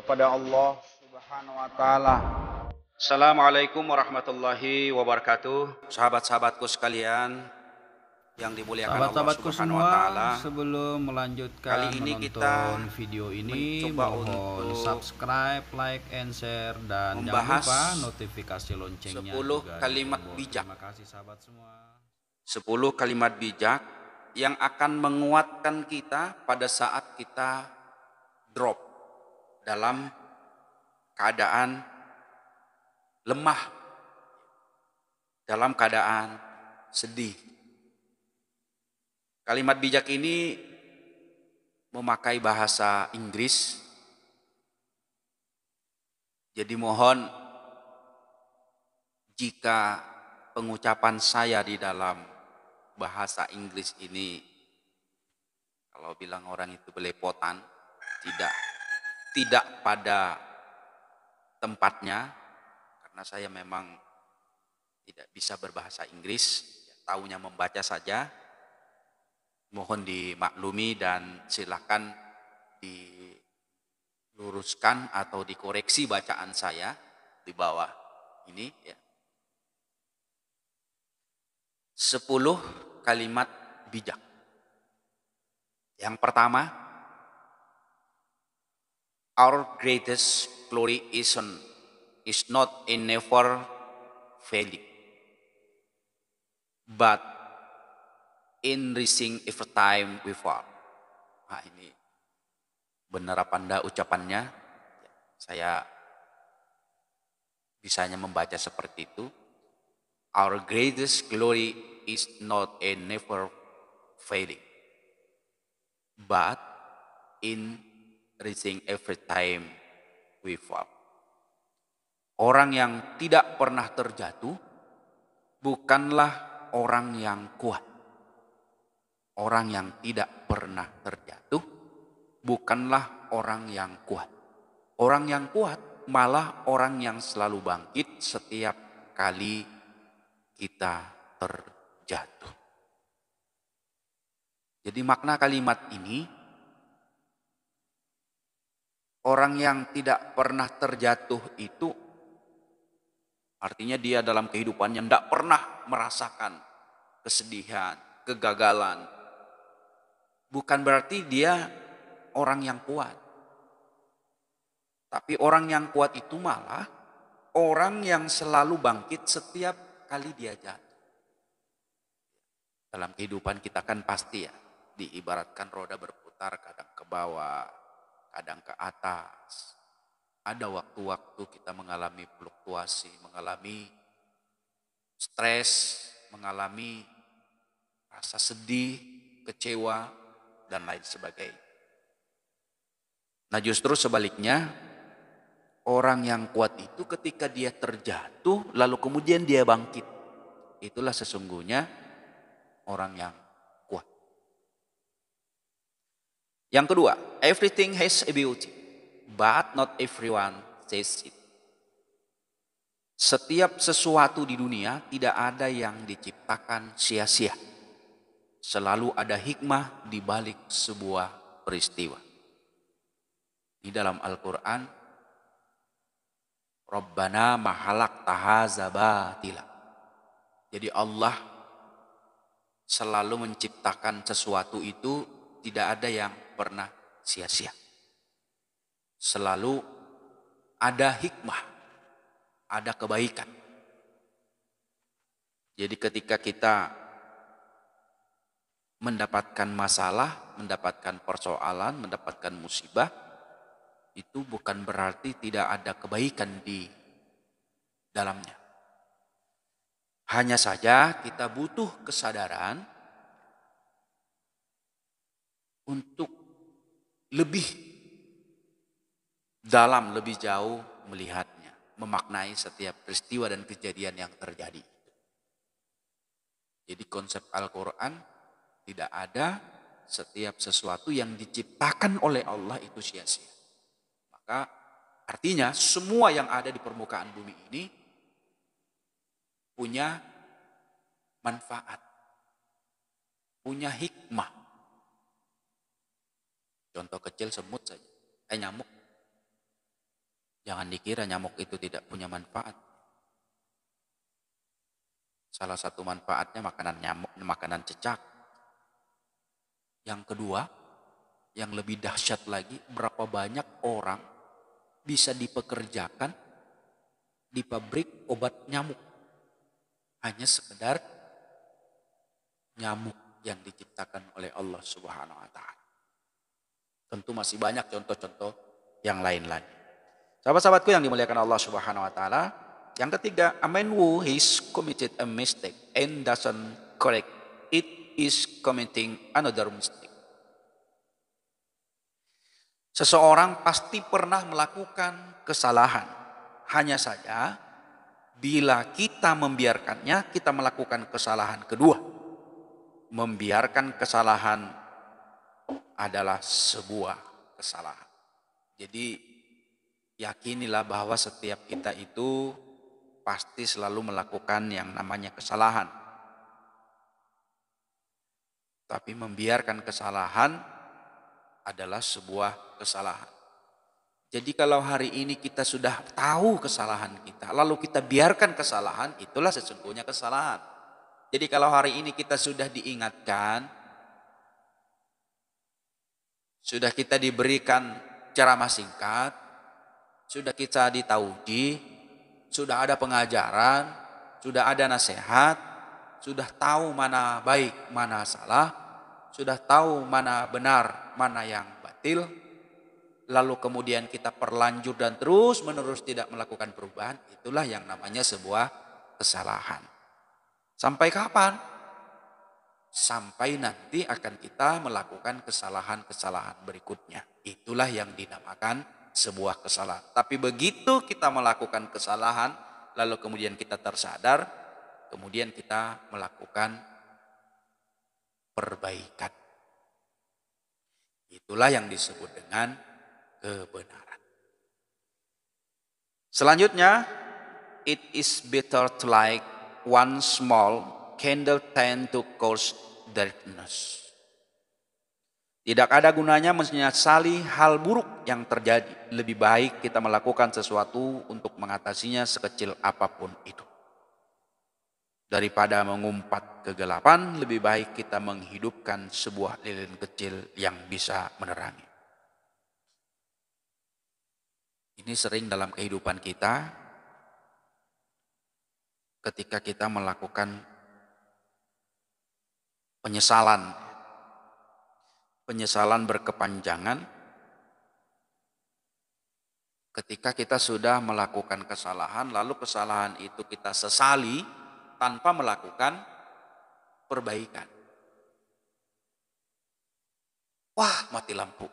kepada Allah Subhanahu wa taala. Assalamualaikum warahmatullahi wabarakatuh. Sahabat-sahabatku sekalian yang dimuliakan Allah Sahabat-sahabatku Subhanahu wa semua, taala. sebelum Kali melanjutkan ini menonton kita video ini, mencoba mohon untuk subscribe, like, and share, dan jangan membahas lupa notifikasi loncengnya 10 juga kalimat di bijak. Terima kasih sahabat semua. 10 kalimat bijak yang akan menguatkan kita pada saat kita drop dalam keadaan lemah, dalam keadaan sedih. Kalimat bijak ini memakai bahasa Inggris. Jadi mohon jika pengucapan saya di dalam bahasa Inggris ini, kalau bilang orang itu belepotan, tidak pada tempatnya, karena saya memang tidak bisa berbahasa Inggris, taunya membaca saja. Mohon dimaklumi dan silakan diluruskan atau dikoreksi bacaan saya di bawah ini ya. 10 kalimat bijak. Yang pertama, our greatest glory is not in never failing, but in rising every time we fall. Nah, ini benar apa enggak ucapannya? Saya bisanya membaca seperti itu. Our greatest glory is not in never failing, but in rising every time we fall. Orang yang tidak pernah terjatuh bukanlah orang yang kuat. Orang yang tidak pernah terjatuh bukanlah orang yang kuat. Orang yang kuat malah orang yang selalu bangkit setiap kali kita terjatuh. Jadi makna kalimat ini, orang yang tidak pernah terjatuh itu artinya dia dalam kehidupannya tidak pernah merasakan kesedihan, kegagalan. Bukan berarti dia orang yang kuat. Tapi orang yang kuat itu malah orang yang selalu bangkit setiap kali dia jatuh. Dalam kehidupan kita kan pasti ya, diibaratkan roda berputar, kadang ke bawah, kadang ke atas. Ada waktu-waktu kita mengalami fluktuasi, mengalami stres, mengalami rasa sedih, kecewa, dan lain sebagainya. Nah justru sebaliknya, orang yang kuat itu ketika dia terjatuh lalu kemudian dia bangkit. Itulah sesungguhnya orang yang kuat. Yang kedua, everything has a beauty, but not everyone sees it. Setiap sesuatu di dunia tidak ada yang diciptakan sia-sia. Selalu ada hikmah di balik sebuah peristiwa. Di dalam Al-Quran, Rabbana mahalak tahaza batila. Jadi Allah selalu menciptakan sesuatu itu tidak ada yang pernah sia-sia. Selalu ada hikmah, ada kebaikan. Jadi ketika kita mendapatkan masalah, mendapatkan persoalan, mendapatkan musibah, itu bukan berarti tidak ada kebaikan di dalamnya. Hanya saja kita butuh kesadaran untuk lebih dalam, lebih jauh melihatnya, memaknai setiap peristiwa dan kejadian yang terjadi. Jadi konsep Al-Quran tidak ada setiap sesuatu yang diciptakan oleh Allah itu sia-sia. Maka artinya semua yang ada di permukaan bumi ini punya manfaat, punya hikmah. Contoh kecil semut saja, nyamuk. Jangan dikira nyamuk itu tidak punya manfaat. Salah satu manfaatnya makanan nyamuk, makanan cecak. Yang kedua, yang lebih dahsyat lagi, berapa banyak orang bisa dipekerjakan di pabrik obat nyamuk. Hanya sekedar nyamuk yang diciptakan oleh Allah Subhanahu wa taala. Tentu masih banyak contoh-contoh yang lain lagi. Sahabat-sahabatku yang dimuliakan Allah Subhanahu wa taala, yang ketiga, a man who has committed a mistake and doesn't correct it is committing another mistake. Seseorang pasti pernah melakukan kesalahan. Hanya saja bila kita membiarkannya, kita melakukan kesalahan kedua. Membiarkan kesalahan adalah sebuah kesalahan. Jadi yakinilah bahwa setiap kita itu pasti selalu melakukan yang namanya kesalahan. Tapi membiarkan kesalahan adalah sebuah kesalahan. Jadi kalau hari ini kita sudah tahu kesalahan kita, lalu kita biarkan kesalahan, itulah sesungguhnya kesalahan. Jadi kalau hari ini kita sudah diingatkan, sudah kita diberikan ceramah singkat, sudah kita ditauji, sudah ada pengajaran, sudah ada nasihat, sudah tahu mana baik, mana salah, sudah tahu mana benar, mana yang batil, lalu kemudian kita perlanjut dan terus menerus tidak melakukan perubahan, itulah yang namanya sebuah kesalahan. Sampai kapan? Sampai nanti akan kita melakukan kesalahan-kesalahan berikutnya. Itulah yang dinamakan sebuah kesalahan. Tapi begitu kita melakukan kesalahan, lalu kemudian kita tersadar, kemudian kita melakukan perbaikan. Itulah yang disebut dengan kebenaran. Selanjutnya, it is better to light one small candle tend to cause darkness. Tidak ada gunanya menyesali hal buruk yang terjadi. Lebih baik kita melakukan sesuatu untuk mengatasinya sekecil apapun itu. Daripada mengumpat kegelapan, lebih baik kita menghidupkan sebuah lilin kecil yang bisa menerangi. Ini sering dalam kehidupan kita, ketika kita melakukan penyesalan berkepanjangan, ketika kita sudah melakukan kesalahan, lalu kesalahan itu kita sesali tanpa melakukan perbaikan. Wah, mati lampu.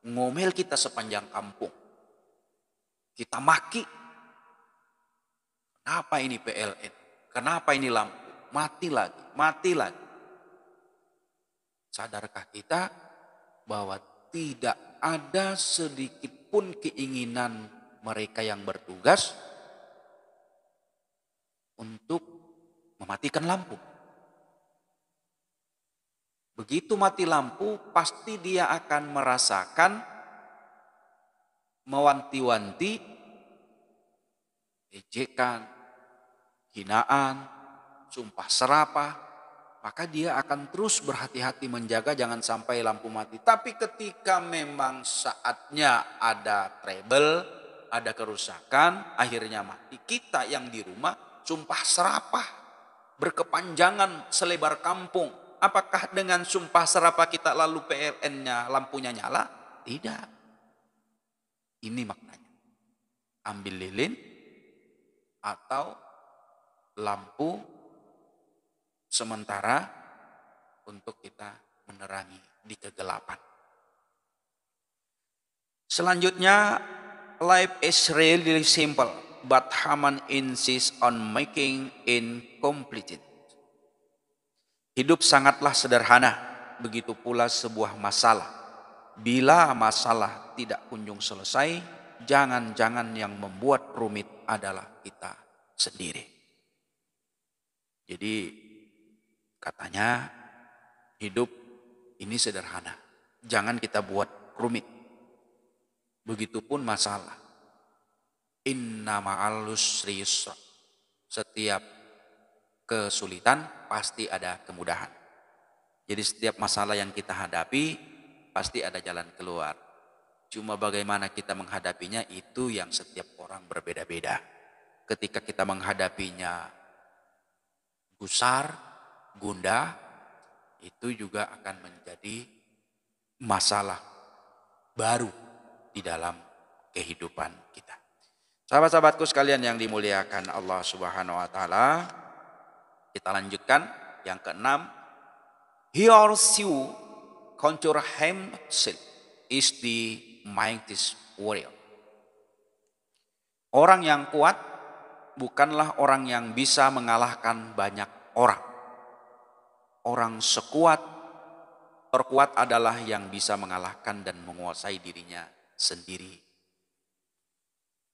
Ngomel kita sepanjang kampung. Kita maki. Kenapa ini PLN? Kenapa ini lampu? Mati lagi, mati lagi. Sadarkah kita bahwa tidak ada sedikit pun keinginan mereka yang bertugas untuk mematikan lampu? Begitu mati lampu, pasti dia akan merasakan mewanti-wanti, ejekan, hinaan, sumpah serapah. Maka dia akan terus berhati-hati menjaga jangan sampai lampu mati. Tapi ketika memang saatnya ada trouble, ada kerusakan, akhirnya mati. Kita yang di rumah sumpah serapah, berkepanjangan selebar kampung. Apakah dengan sumpah serapah kita lalu PLN-nya lampunya nyala? Tidak. Ini maknanya. Ambil lilin atau lampu sementara untuk kita menerangi di kegelapan. Selanjutnya, life is really simple, but Haman insists on making it complicated. Hidup sangatlah sederhana, begitu pula sebuah masalah. Bila masalah tidak kunjung selesai, jangan-jangan yang membuat rumit adalah kita sendiri. Jadi katanya hidup ini sederhana. Jangan kita buat rumit. Begitupun masalah. Inna ma'al usri yusra. Setiap kesulitan pasti ada kemudahan. Jadi setiap masalah yang kita hadapi pasti ada jalan keluar. Cuma bagaimana kita menghadapinya itu yang setiap orang berbeda-beda. Ketika kita menghadapinya gusar, gundah, itu juga akan menjadi masalah baru di dalam kehidupan kita. Sahabat-sahabatku sekalian yang dimuliakan Allah Subhanahu wa taala, kita lanjutkan yang keenam. He or she who conquer himself is the mightiest warrior. Orang yang kuat bukanlah orang yang bisa mengalahkan banyak orang. Orang terkuat adalah yang bisa mengalahkan dan menguasai dirinya sendiri.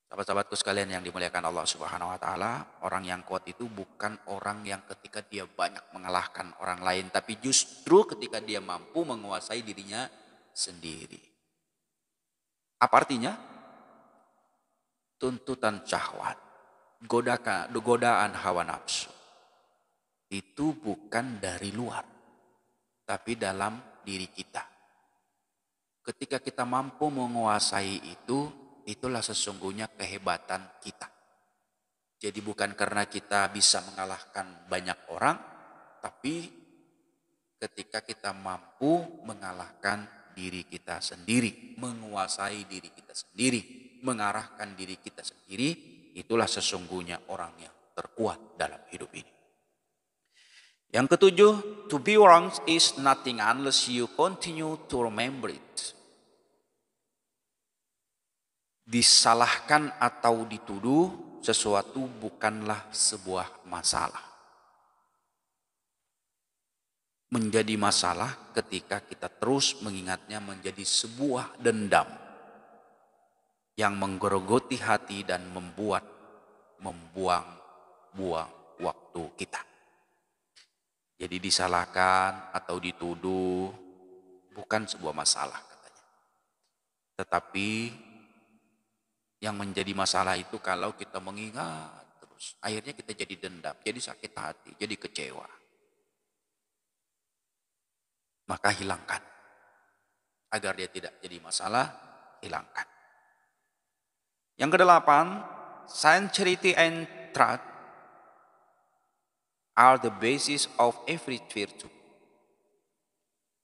Sahabat-sahabatku sekalian yang dimuliakan Allah Subhanahu wa taala, orang yang kuat itu bukan orang yang ketika dia banyak mengalahkan orang lain, tapi justru ketika dia mampu menguasai dirinya sendiri. Apa artinya? Tuntutan syahwat, godaan hawa nafsu itu bukan dari luar, tapi dalam diri kita. Ketika kita mampu menguasai itu, itulah sesungguhnya kehebatan kita. Jadi bukan karena kita bisa mengalahkan banyak orang, tapi ketika kita mampu mengalahkan diri kita sendiri, menguasai diri kita sendiri, mengarahkan diri kita sendiri, itulah sesungguhnya orang yang terkuat dalam hidup ini. Yang ketujuh, to be wrong is nothing unless you continue to remember it. Disalahkan atau dituduh sesuatu bukanlah sebuah masalah. Menjadi masalah ketika kita terus mengingatnya menjadi sebuah dendam yang menggerogoti hati dan membuang-buang waktu kita. Jadi disalahkan atau dituduh bukan sebuah masalah katanya. Tetapi yang menjadi masalah itu kalau kita mengingat terus. Akhirnya kita jadi dendam, jadi sakit hati, jadi kecewa. Maka hilangkan. Agar dia tidak jadi masalah, hilangkan. Yang kedelapan, sincerity and truth are the basis of every virtue.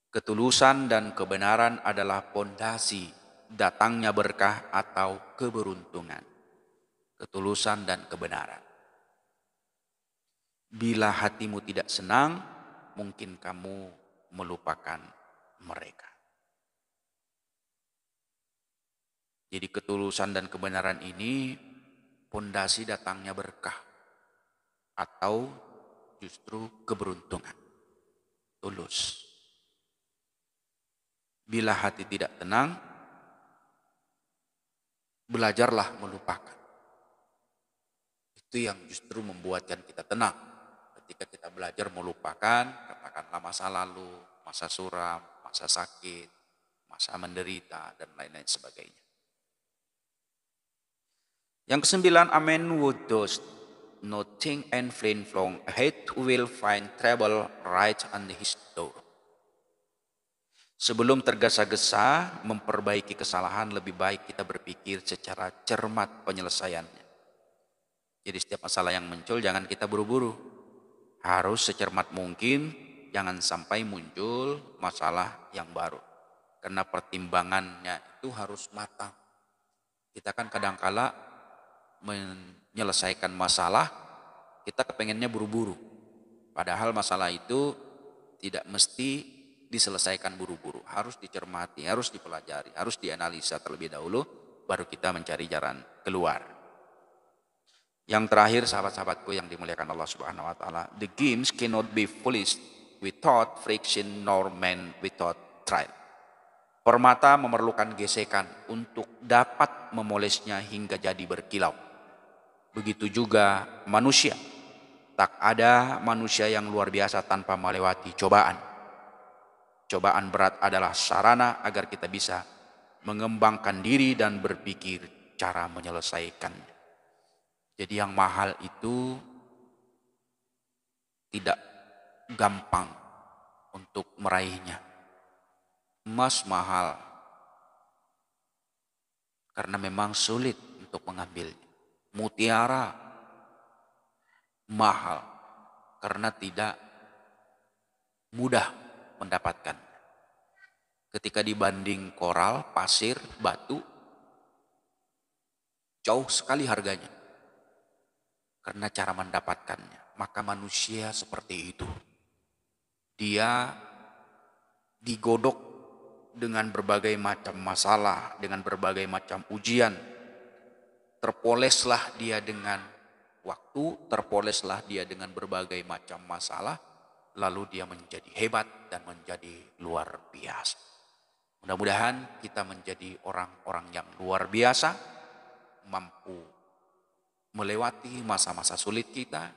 Ketulusan dan kebenaran adalah pondasi datangnya berkah atau keberuntungan. Ketulusan dan kebenaran. Bila hatimu tidak senang, mungkin kamu melupakan mereka. Jadi ketulusan dan kebenaran ini pondasi datangnya berkah atau justru keberuntungan. Tulus. Bila hati tidak tenang, belajarlah melupakan. Itu yang justru membuatkan kita tenang. Ketika kita belajar melupakan, katakanlah masa lalu, masa suram, masa sakit, masa menderita, dan lain-lain sebagainya. Yang kesembilan, a man who does not think and fling from ahead will find trouble right on his door. Sebelum tergesa-gesa memperbaiki kesalahan, lebih baik kita berpikir secara cermat penyelesaiannya. Jadi setiap masalah yang muncul jangan kita buru-buru. Harus secermat mungkin, jangan sampai muncul masalah yang baru. Karena pertimbangannya itu harus matang. Kita kan kadangkala menyelesaikan masalah, kita kepengennya buru-buru. Padahal masalah itu tidak mesti diselesaikan buru-buru, harus dicermati, harus dipelajari, harus dianalisa terlebih dahulu, baru kita mencari jalan keluar. Yang terakhir, sahabat-sahabatku yang dimuliakan Allah Subhanahu wa taala, the games cannot be polished without friction nor manned without trial. Permata memerlukan gesekan untuk dapat memolesnya hingga jadi berkilau. Begitu juga manusia. Tak ada manusia yang luar biasa tanpa melewati cobaan. Cobaan berat adalah sarana agar kita bisa mengembangkan diri dan berpikir cara menyelesaikannya. Jadi yang mahal itu tidak gampang untuk meraihnya. Emas mahal karena memang sulit untuk mengambilnya. Mutiara mahal karena tidak mudah mendapatkan. Ketika dibanding koral, pasir, batu, jauh sekali harganya karena cara mendapatkannya. Maka manusia seperti itu. Dia digodok dengan berbagai macam masalah, dengan berbagai macam ujian. Terpoleslah dia dengan waktu, terpoleslah dia dengan berbagai macam masalah, lalu dia menjadi hebat dan menjadi luar biasa. Mudah-mudahan kita menjadi orang-orang yang luar biasa, mampu melewati masa-masa sulit kita,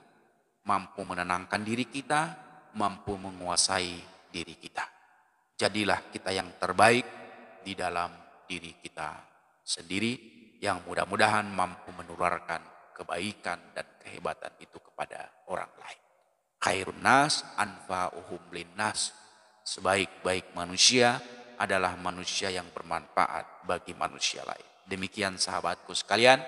mampu menenangkan diri kita, mampu menguasai diri kita. Jadilah kita yang terbaik di dalam diri kita sendiri, yang mudah-mudahan mampu menularkan kebaikan dan kehebatan itu kepada orang lain. Khairun nas anfa'uhum linnas. Sebaik-baik manusia adalah manusia yang bermanfaat bagi manusia lain. Demikian sahabatku sekalian,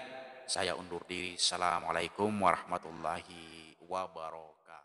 saya undur diri. Assalamualaikum warahmatullahi wabarakatuh.